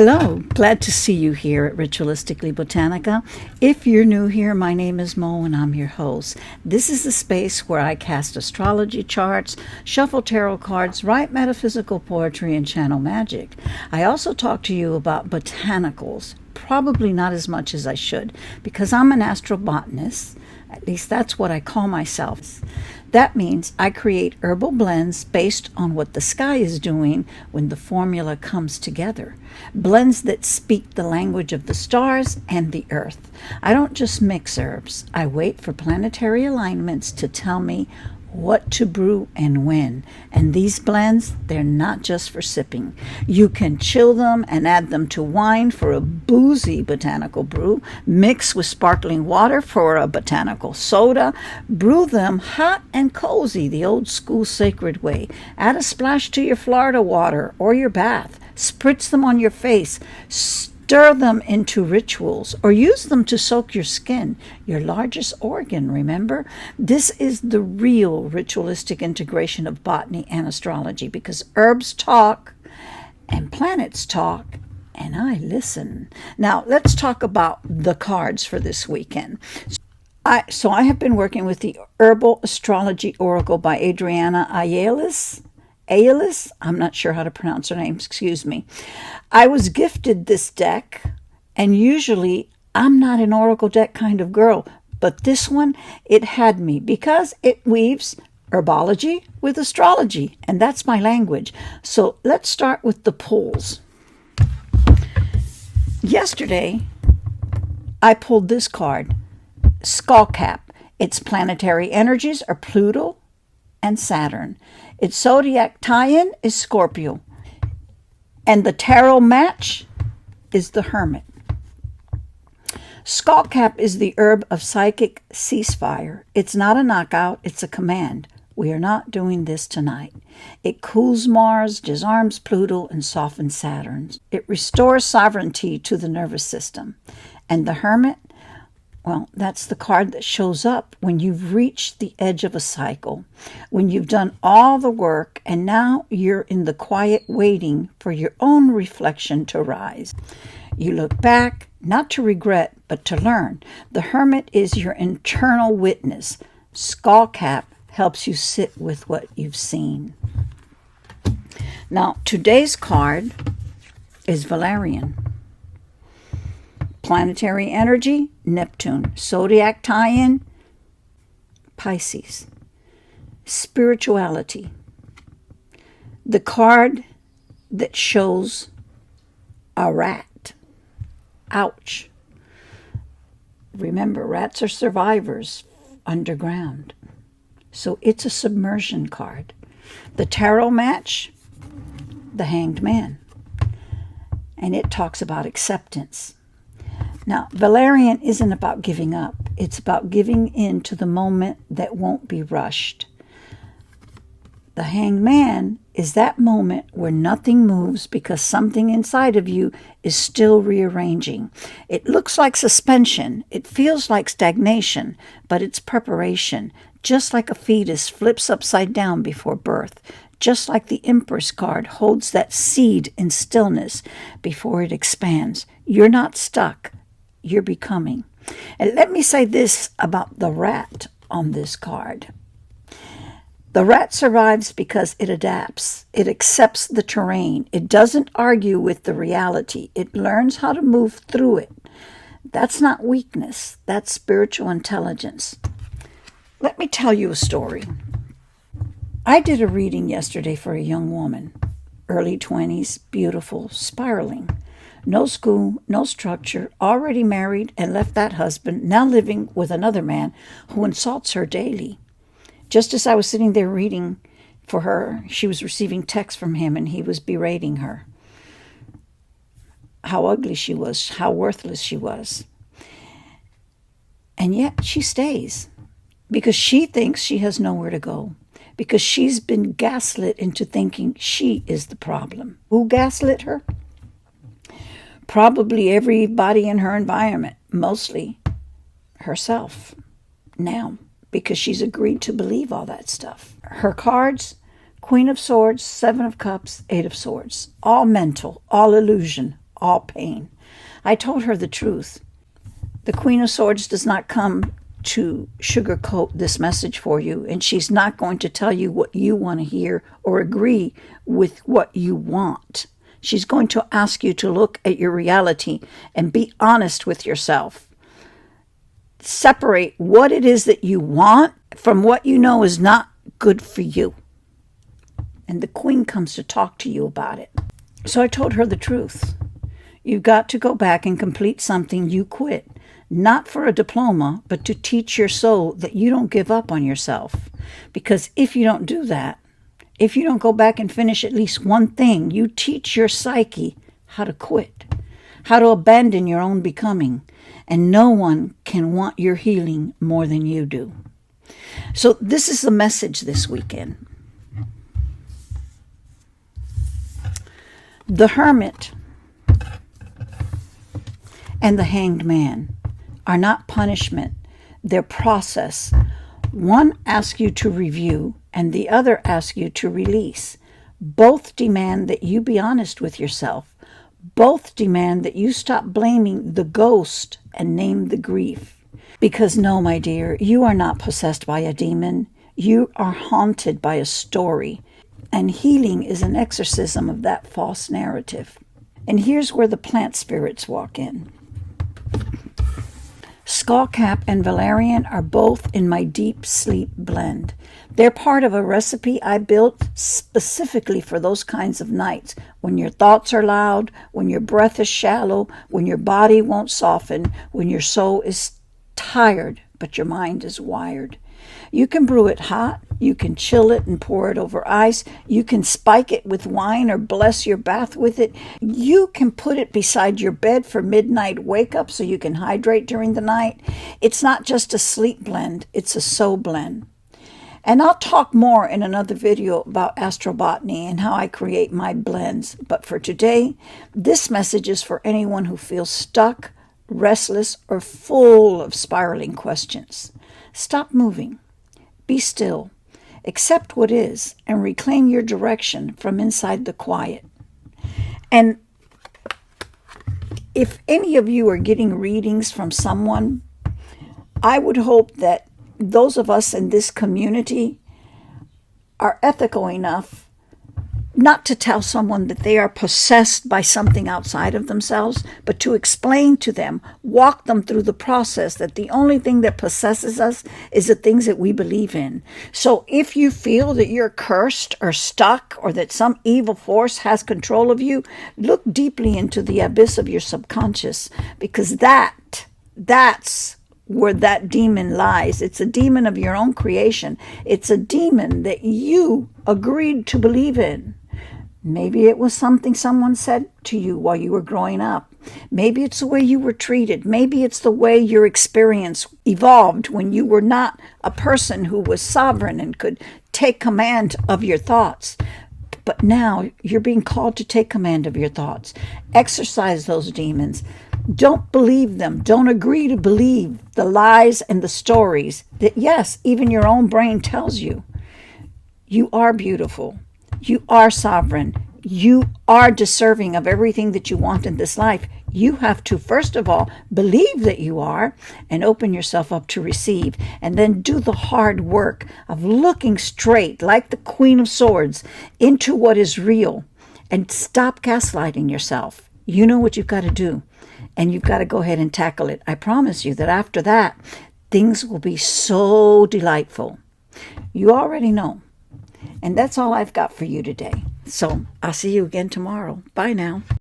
Hello, glad to see you here at Ritualistically Botanica. If you're new here, my name is Mo and I'm your host. This is the space where I cast astrology charts, shuffle tarot cards, write metaphysical poetry, and channel magic. I also talk to you about botanicals, probably not as much as I should, because I'm an astrobotanist. At least that's what I call myself. That means I create herbal blends based on what the sky is doing when the formula comes together. Blends that speak the language of the stars and the earth. I don't just mix herbs. I wait for planetary alignments to tell me what to brew and when. And these blends, they're not just for sipping. You can chill them and add them to wine for a boozy botanical brew, mix with sparkling water for a botanical soda, brew them hot and cozy the old school sacred way. Add a splash to your Florida water or your bath. Spritz them on your face. Stir them into rituals or use them to soak your skin, your largest organ, remember? This is the real ritualistic integration of botany and astrology because herbs talk and planets talk and I listen. Now, let's talk about the cards for this weekend. So I have been working with the Herbal Astrology Oracle by Adriana Ayelis, I'm not sure how to pronounce her name, excuse me. I was gifted this deck, and usually I'm not an oracle deck kind of girl, but this one, it had me because it weaves herbology with astrology, and that's my language. So let's start with the pulls. Yesterday, I pulled this card, Skullcap. Its planetary energies are Pluto and Saturn. Its zodiac tie-in is Scorpio. And the tarot match is the Hermit. Skullcap is the herb of psychic ceasefire. It's not a knockout, it's a command. We are not doing this tonight. It cools Mars, disarms Pluto, and softens Saturn. It restores sovereignty to the nervous system. And the Hermit, well, that's the card that shows up when you've reached the edge of a cycle, when you've done all the work and now you're in the quiet waiting for your own reflection to rise. You look back, not to regret, but to learn. The Hermit is your internal witness. Skullcap helps you sit with what you've seen. Now, today's card is Valerian. Planetary energy, Neptune. Zodiac tie-in, Pisces. Spirituality. The card that shows a rat. Ouch. Remember, rats are survivors underground. So it's a submersion card. The tarot match, the Hanged Man. And it talks about acceptance. Now, Valerian isn't about giving up. It's about giving in to the moment that won't be rushed. The Hanged Man is that moment where nothing moves because something inside of you is still rearranging. It looks like suspension. It feels like stagnation, but it's preparation. Just like a fetus flips upside down before birth. Just like the Empress card holds that seed in stillness before it expands. You're not stuck. You're becoming. And let me say this about the rat on this card. The rat survives because it adapts. It accepts the terrain. It doesn't argue with the reality. It learns how to move through it. That's not weakness. That's spiritual intelligence. Let me tell you a story. I did a reading yesterday for a young woman, early 20s, beautiful, spiraling. No school, no structure, already married and left that husband, now living with another man who insults her daily. Just as I was sitting there reading for her, she was receiving texts from him and he was berating her. How ugly she was, how worthless she was. And yet she stays because she thinks she has nowhere to go. Because she's been gaslit into thinking she is the problem. Who gaslit her? Probably everybody in her environment, mostly herself now, because she's agreed to believe all that stuff. Her cards, Queen of Swords, Seven of Cups, Eight of Swords, all mental, all illusion, all pain. I told her the truth. The Queen of Swords does not come to sugarcoat this message for you, and she's not going to tell you what you want to hear or agree with what you want. She's going to ask you to look at your reality and be honest with yourself. Separate what it is that you want from what you know is not good for you. And the Queen comes to talk to you about it. So I told her the truth. You've got to go back and complete something you quit. Not for a diploma, but to teach your soul that you don't give up on yourself. Because if you don't do that, if you don't go back and finish at least one thing, you teach your psyche how to quit, how to abandon your own becoming. And no one can want your healing more than you do. So this is the message this weekend. The Hermit and the Hanged Man are not punishment. They're process. One asks you to review and the other asks you to release. Both demand that you be honest with yourself. Both demand that you stop blaming the ghost and name the grief. Because no, my dear, you are not possessed by a demon. You are haunted by a story. And healing is an exorcism of that false narrative. And here's where the plant spirits walk in. Skullcap and Valerian are both in my deep sleep blend. They're part of a recipe I built specifically for those kinds of nights, when your thoughts are loud, when your breath is shallow, when your body won't soften, when your soul is tired, but your mind is wired. You can brew it hot, you can chill it and pour it over ice, you can spike it with wine or bless your bath with it. You can put it beside your bed for midnight wake up so you can hydrate during the night. It's not just a sleep blend, it's a soul blend. And I'll talk more in another video about astrobotany and how I create my blends. But for today, this message is for anyone who feels stuck, restless, or full of spiraling questions. Stop moving. Be still. Accept what is and reclaim your direction from inside the quiet. And if any of you are getting readings from someone, I would hope that those of us in this community are ethical enough not to tell someone that they are possessed by something outside of themselves, but to explain to them, walk them through the process that the only thing that possesses us is the things that we believe in. So if you feel that you're cursed or stuck or that some evil force has control of you, look deeply into the abyss of your subconscious, because that's where that demon lies. It's a demon of your own creation. It's a demon that you agreed to believe in. Maybe it was something someone said to you while you were growing up. Maybe it's the way you were treated. Maybe it's the way your experience evolved when you were not a person who was sovereign and could take command of your thoughts. But now you're being called to take command of your thoughts. Exorcise those demons. Don't believe them. Don't agree to believe the lies and the stories that, yes, even your own brain tells you. You are beautiful. You are sovereign. You are deserving of everything that you want in this life. You have to, first of all, believe that you are and open yourself up to receive. And then do the hard work of looking straight, like the Queen of Swords, into what is real. And stop gaslighting yourself. You know what you've got to do. And you've got to go ahead and tackle it. I promise you that after that, things will be so delightful. You already know. And that's all I've got for you today. So I'll see you again tomorrow. Bye now.